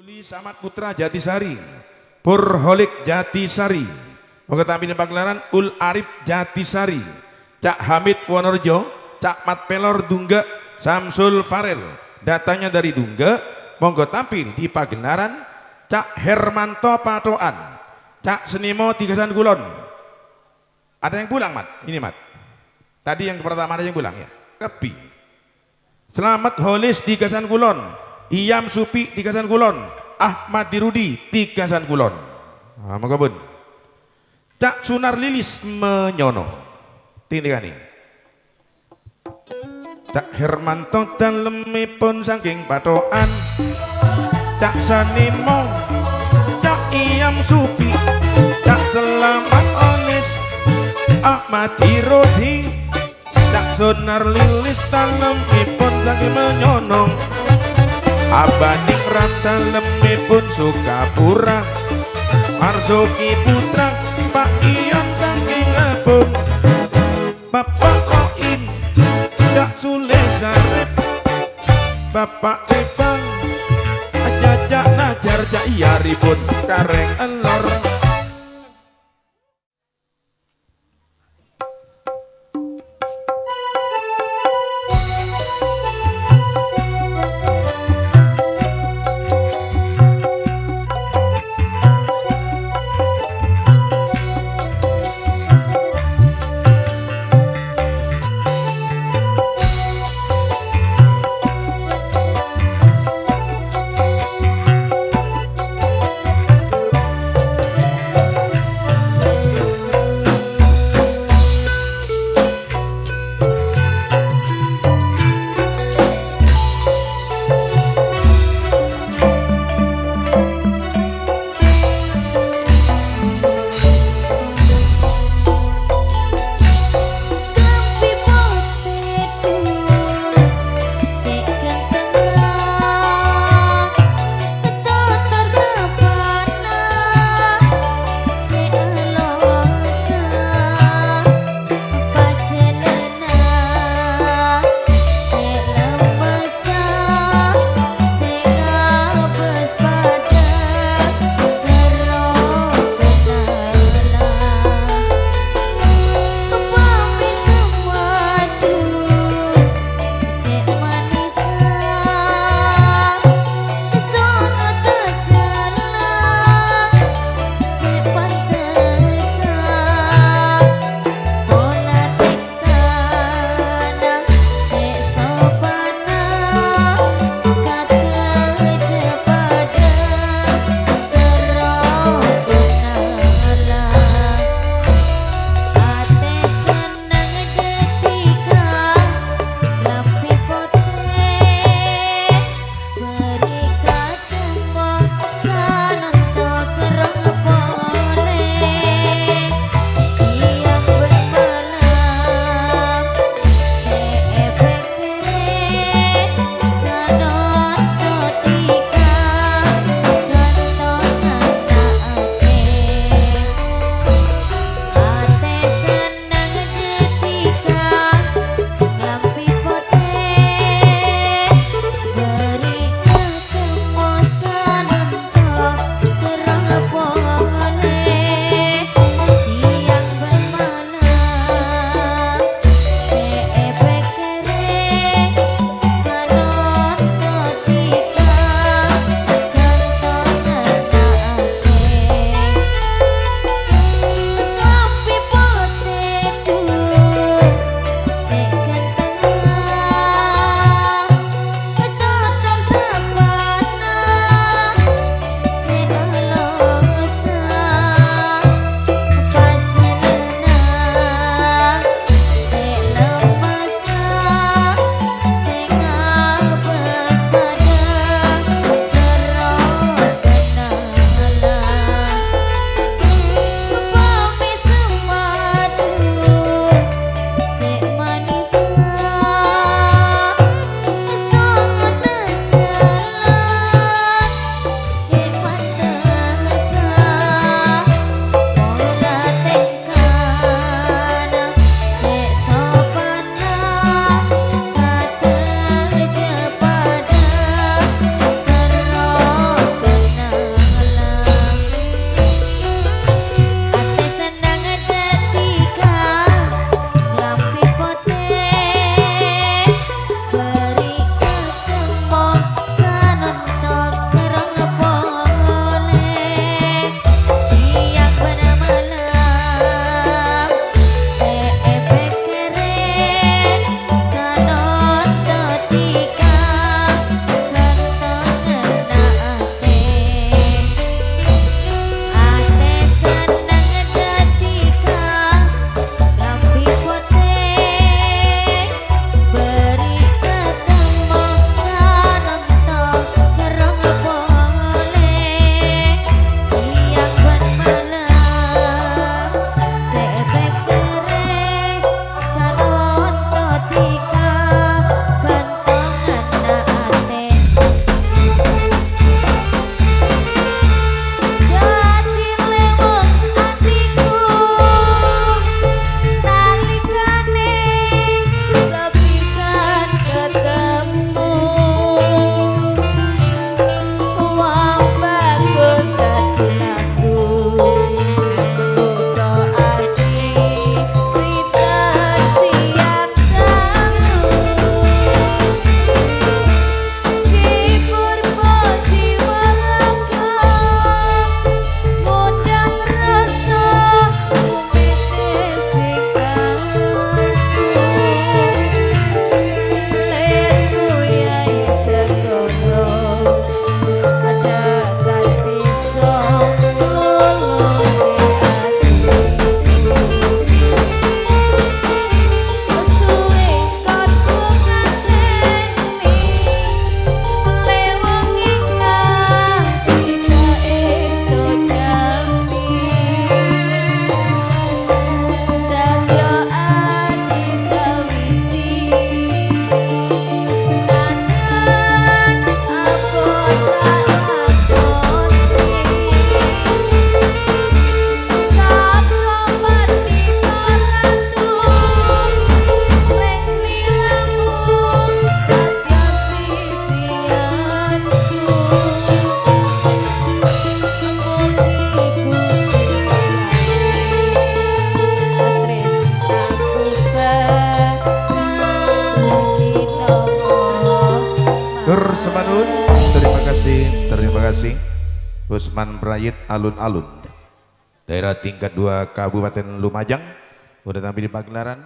Ruli Samad Putra Jatisari, Purholik Jatisari, moga tampil pagelaran Ul Arif Jatisari, Cak Hamid Wonorejo, Cak Mat Pelor Dungga, Samsul Farel, datanya dari Dungga, monggo tampil di pagelaran Cak Hermanto Patoan, Cak Senimo Tigasan Kulon. Ada yang pulang, Mat? Ini, Mat. Tadi yang pertama ada yang pulang ya. Kepi. Selamat Holis Tigasan Kulon, Iyam Supi Tigasan Kulon, Ahmad Dirudi Tigasan Kulon. Nah, moga bun. Cak Sunar Lilis Menyono. Tintikani. Cak Hermanto dalemipun saking patokan, Cak Sanimo, Cak Iyam Supi, Cak Selamat Onis, Ahmad Dirudi, Cak Sunar Lilis dalemipun saking Menyono, Abaning Ram dalemipun Sukapura, Marzuki Putra Pak Ion saking Abun, Bapak Koin Cak Sule Sarip, Bapak Ipang Ajajak Najar Cak Iyaripun Kareng Elor. Tur semanun, terima kasih Usman Brayit alun-alun daerah tingkat 2 Kabupaten Lumajang udah tampil di pagelaran.